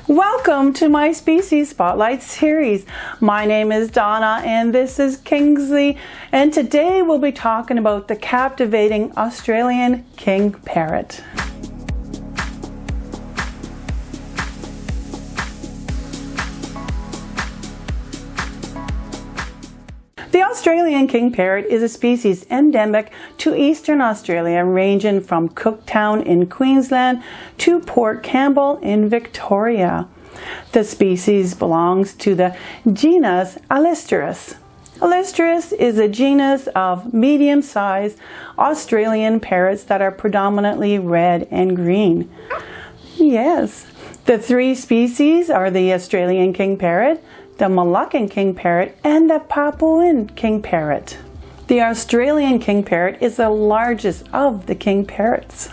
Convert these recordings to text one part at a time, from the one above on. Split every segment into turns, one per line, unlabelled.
Welcome to my Species Spotlight series. My name is Donna and this is Kingsley, and today we'll be talking about the captivating Australian king parrot. The Australian king parrot is a species endemic to eastern Australia, ranging from Cooktown in Queensland to Port Campbell in Victoria. The species belongs to the genus Alisteris. Alisteris is a genus of medium-sized Australian parrots that are predominantly red and green. Yes, the three species are the Australian king parrot, the Moluccan king parrot, and the Papuan king parrot. The Australian king parrot is the largest of the king parrots.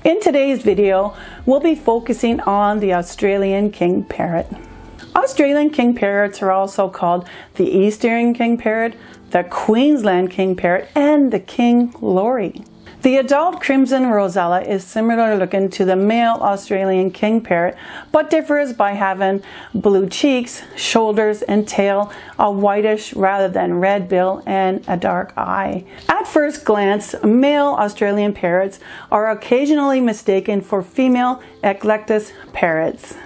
In today's video, we'll be focusing on the Australian king parrot. Australian king parrots are also called the Eastern king parrot, the Queensland king parrot, and the king lory. The adult crimson rosella is similar looking to the male Australian king parrot, but differs by having blue cheeks, shoulders, and tail, a whitish rather than red bill, and a dark eye. At first glance, male Australian parrots are occasionally mistaken for female eclectus parrots.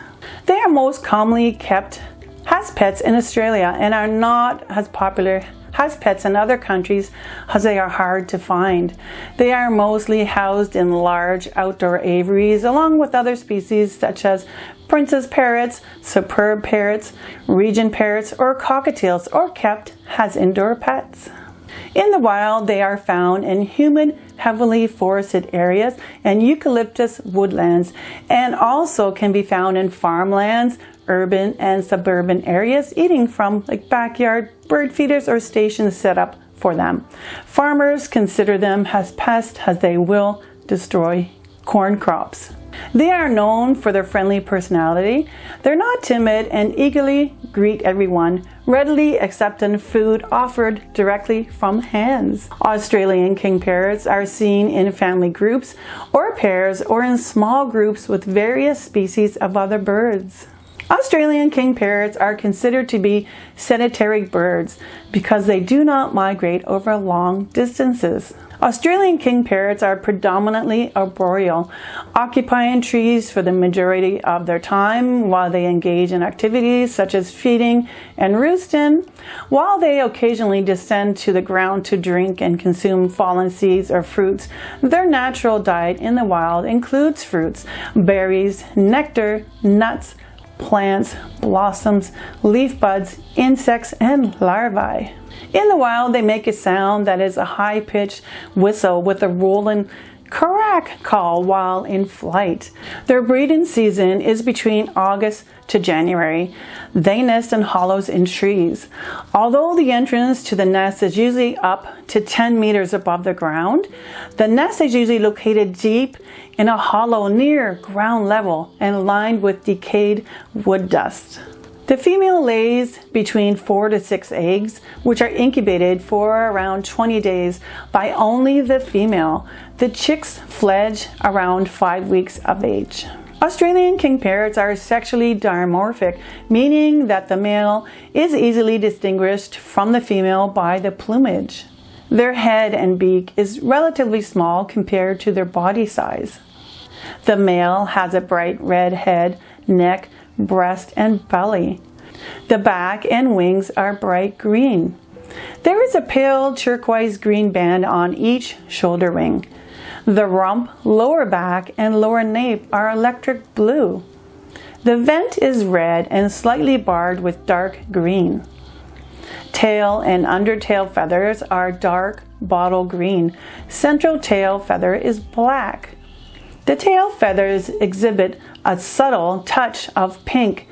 They are most commonly kept as pets in Australia and are not as popular as pets in other countries as they are hard to find. They are mostly housed in large outdoor aviaries along with other species such as princess parrots, superb parrots, region parrots, or cockatiels, or kept as indoor pets. In the wild, they are found in humid, heavily forested areas and eucalyptus woodlands, and also can be found in farmlands, urban and suburban areas, eating from backyard bird feeders or stations set up for them. Farmers consider them as pests as they will destroy corn crops. They are known for their friendly personality. They're not timid and eagerly greet everyone, readily accepting food offered directly from hands. Australian king parrots are seen in family groups or pairs or in small groups with various species of other birds. Australian king parrots are considered to be sedentary birds because they do not migrate over long distances. Australian king parrots are predominantly arboreal, occupying trees for the majority of their time while they engage in activities such as feeding and roosting. While they occasionally descend to the ground to drink and consume fallen seeds or fruits, their natural diet in the wild includes fruits, berries, nectar, nuts, plants, blossoms, leaf buds, insects, and larvae. In the wild, they make a sound that is a high-pitched whistle with a rolling crack call while in flight. Their breeding season is between August to January. They nest in hollows in trees. Although the entrance to the nest is usually up to 10 meters above the ground, the nest is usually located deep in a hollow near ground level and lined with decayed wood dust. The female lays between 4 to 6 eggs, which are incubated for around 20 days by only the female. The chicks fledge around 5 weeks of age. Australian king parrots are sexually dimorphic, meaning that the male is easily distinguished from the female by the plumage. Their head and beak is relatively small compared to their body size. The male has a bright red head, neck, breast, and belly. The back and wings are bright green. There is a pale turquoise green band on each shoulder wing. The rump, lower back, and lower nape are electric blue. The vent is red and slightly barred with dark green. Tail and undertail feathers are dark bottle green. Central tail feather is black. The tail feathers exhibit a subtle touch of pink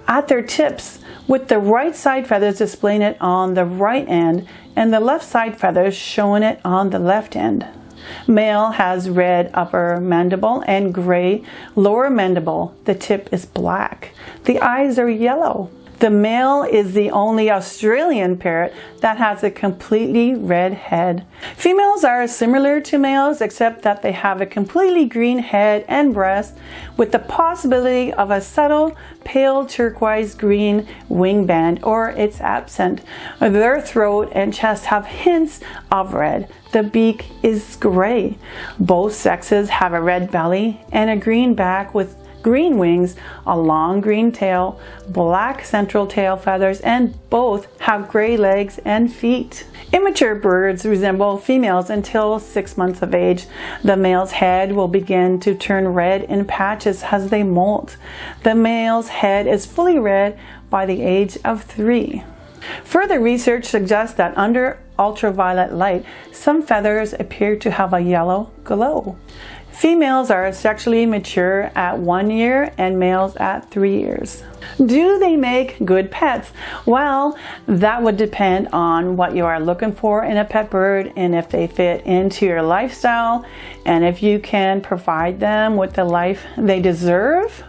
at their tips, with the right side feathers displaying it on the right end and the left side feathers showing it on the left end. Male has red upper mandible and gray lower mandible. The tip is black. The eyes are yellow. The male is the only Australian parrot that has a completely red head. Females are similar to males except that they have a completely green head and breast with the possibility of a subtle pale turquoise green wing band, or it's absent. Their throat and chest have hints of red. The beak is gray. Both sexes have a red belly and a green back with green wings, a long green tail, black central tail feathers, and both have gray legs and feet. Immature birds resemble females until 6 months of age. The male's head will begin to turn red in patches as they molt. The male's head is fully red by the age of 3. Further research suggests that under ultraviolet light, some feathers appear to have a yellow glow. Females are sexually mature at 1 year and males at 3 years. Do they make good pets? Well, that would depend on what you are looking for in a pet bird and if they fit into your lifestyle and if you can provide them with the life they deserve.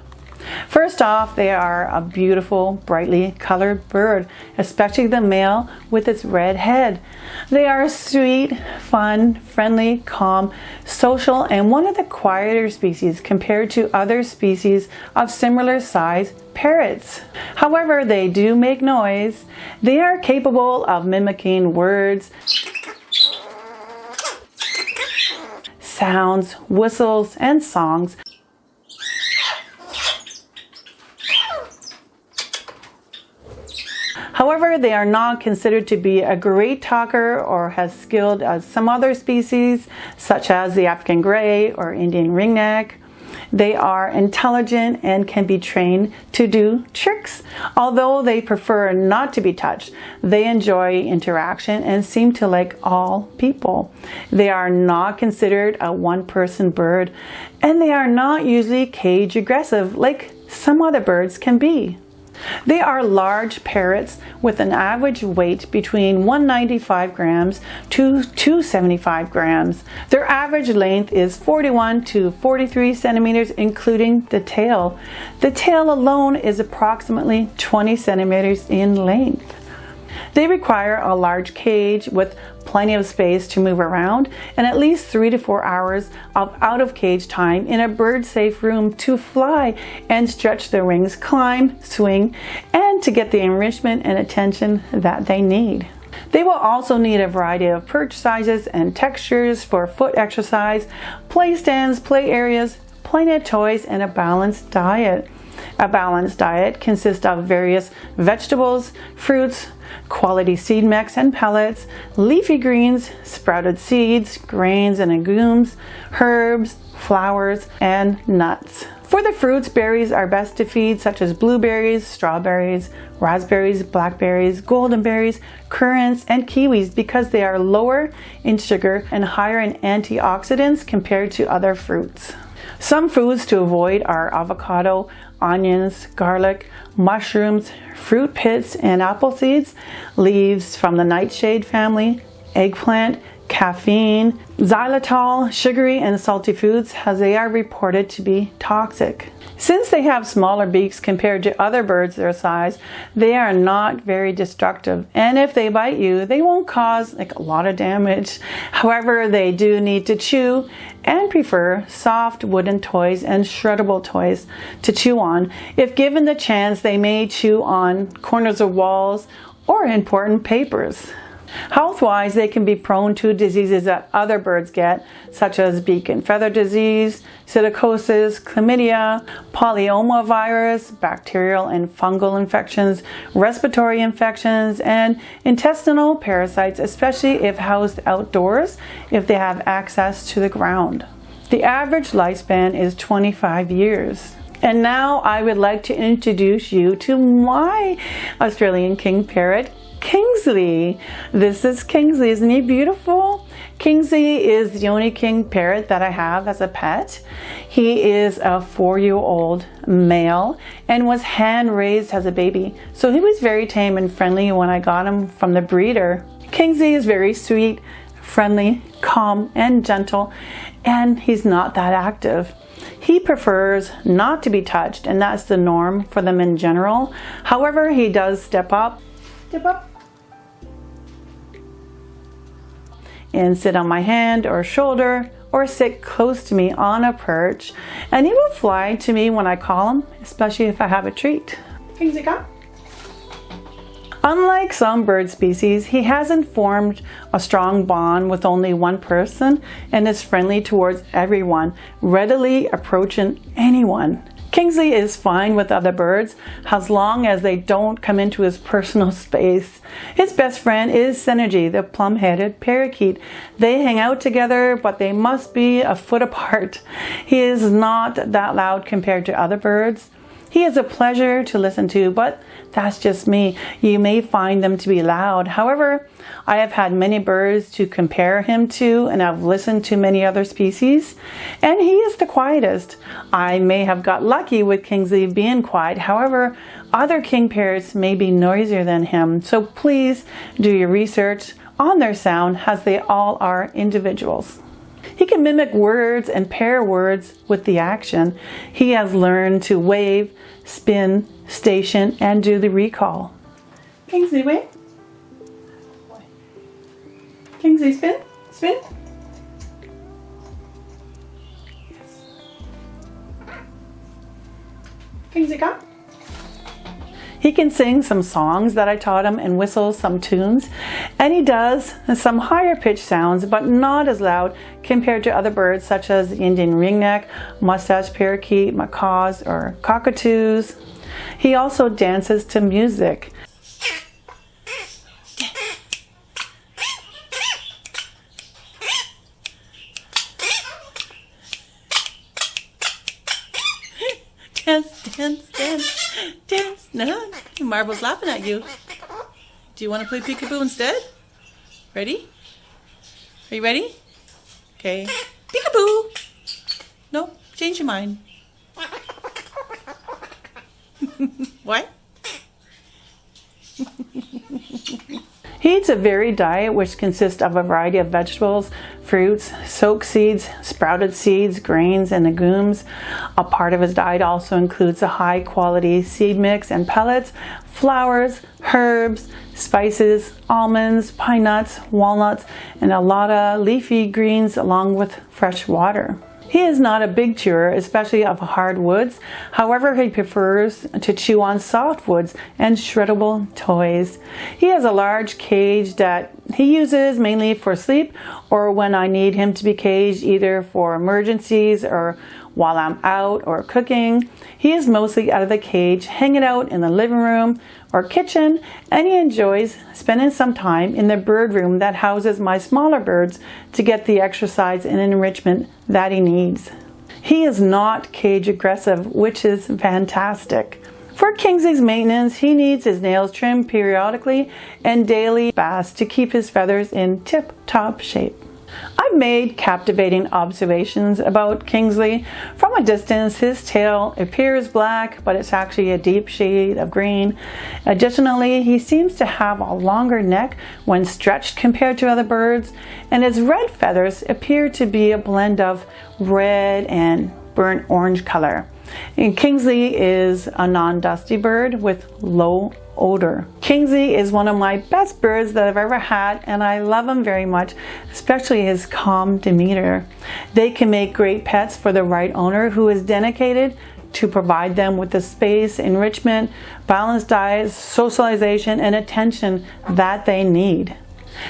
First off, they are a beautiful, brightly colored bird, especially the male with its red head. They are sweet, fun, friendly, calm, social, and one of the quieter species compared to other species of similar size parrots. However, they do make noise. They are capable of mimicking words, sounds, whistles, and songs. However, they are not considered to be a great talker or as skilled as some other species, such as the African gray or Indian ringneck. They are intelligent and can be trained to do tricks. Although they prefer not to be touched, they enjoy interaction and seem to like all people. They are not considered a one-person bird, and they are not usually cage aggressive like some other birds can be. They are large parrots with an average weight between 195 grams to 275 grams. Their average length is 41 to 43 centimeters, including the tail. The tail alone is approximately 20 centimeters in length. They require a large cage with plenty of space to move around and at least 3 to 4 hours of out-of-cage time in a bird-safe room to fly and stretch their wings, climb, swing, and to get the enrichment and attention that they need. They will also need a variety of perch sizes and textures for foot exercise, play stands, play areas, plenty of toys, and a balanced diet. A balanced diet consists of various vegetables, fruits, quality seed mix and pellets, leafy greens, sprouted seeds, grains and legumes, herbs, flowers, and nuts. For the fruits, berries are best to feed, such as blueberries, strawberries, raspberries, blackberries, golden berries, currants, and kiwis, because they are lower in sugar and higher in antioxidants compared to other fruits. Some foods to avoid are avocado, onions, garlic, mushrooms, fruit pits and apple seeds, leaves from the nightshade family, eggplant, caffeine, xylitol, sugary and salty foods, as they are reported to be toxic. Since they have smaller beaks compared to other birds their size, they are not very destructive, and if they bite you, they won't cause a lot of damage. However, they do need to chew and prefer soft wooden toys and shreddable toys to chew on. If given the chance, they may chew on corners of walls or important papers. Health-wise, they can be prone to diseases that other birds get, such as beak and feather disease, psittacosis, chlamydia, polyomavirus, bacterial and fungal infections, respiratory infections, and intestinal parasites, especially if housed outdoors, if they have access to the ground. The average lifespan is 25 years. And now I would like to introduce you to my Australian king parrot, Kingsley. This is Kingsley. Isn't he beautiful? Kingsley is the only king parrot that I have as a pet. He is a 4-year-old male and was hand raised as a baby. So he was very tame and friendly when I got him from the breeder. Kingsley is very sweet, friendly, calm, and gentle, and he's not that active. He prefers not to be touched, and that's the norm for them in general. However, he does step up, and sit on my hand or shoulder, or sit close to me on a perch, and he will fly to me when I call him, especially if I have a treat. Kingsley, come. Unlike some bird species, he hasn't formed a strong bond with only one person and is friendly towards everyone, readily approaching anyone. Kingsley is fine with other birds as long as they don't come into his personal space. His best friend is Synergy, the plum-headed parakeet. They hang out together, but they must be a foot apart. He is not that loud compared to other birds. He is a pleasure to listen to, but that's just me. You may find them to be loud. However, I have had many birds to compare him to, and I've listened to many other species, and he is the quietest. I may have got lucky with Kingsley being quiet. However, other king parrots may be noisier than him, so please do your research on their sound, as they all are individuals. He can mimic words and pair words with the action. He has learned to wave, spin, station, and do the recall. Kingsley, wait. Kingsley, spin, spin. Yes. Kingsley, come. He can sing some songs that I taught him and whistle some tunes, and he does some higher pitched sounds, but not as loud compared to other birds such as the Indian ringneck, mustache parakeet, macaws, or cockatoos. He also dances to music. Dance, dance, dance, dance. No, Marble's laughing at you. Do you want to play peekaboo instead? Ready? Are you ready? Okay. Peekaboo! No, change your mind. What? He eats a varied diet which consists of a variety of vegetables, fruits, soaked seeds, sprouted seeds, grains, and legumes. A part of his diet also includes a high quality seed mix and pellets, flowers, herbs, spices, almonds, pine nuts, walnuts, and a lot of leafy greens along with fresh water. He is not a big chewer, especially of hard woods. However, he prefers to chew on soft woods and shreddable toys. He has a large cage that he uses mainly for sleep or when I need him to be caged, either for emergencies or while I'm out or cooking. He is mostly out of the cage, hanging out in the living room or kitchen, and he enjoys spending some time in the bird room that houses my smaller birds to get the exercise and enrichment that he needs. He is not cage aggressive, which is fantastic. For Kingsley's maintenance, he needs his nails trimmed periodically and daily baths to keep his feathers in tip-top shape. I've made captivating observations about Kingsley. From a distance, his tail appears black, but it's actually a deep shade of green. Additionally, he seems to have a longer neck when stretched compared to other birds, and his red feathers appear to be a blend of red and burnt orange color. And Kingsley is a non-dusty bird with low odor. Kingsley is one of my best birds that I've ever had, and I love him very much, especially his calm demeanor. They can make great pets for the right owner who is dedicated to provide them with the space, enrichment, balanced diets, socialization, and attention that they need.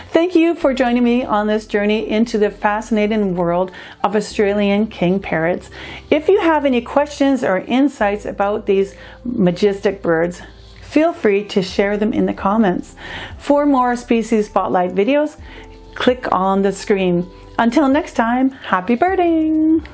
Thank you for joining me on this journey into the fascinating world of Australian king parrots. If you have any questions or insights about these majestic birds, feel free to share them in the comments. For more Species Spotlight videos, click on the screen. Until next time, happy birding!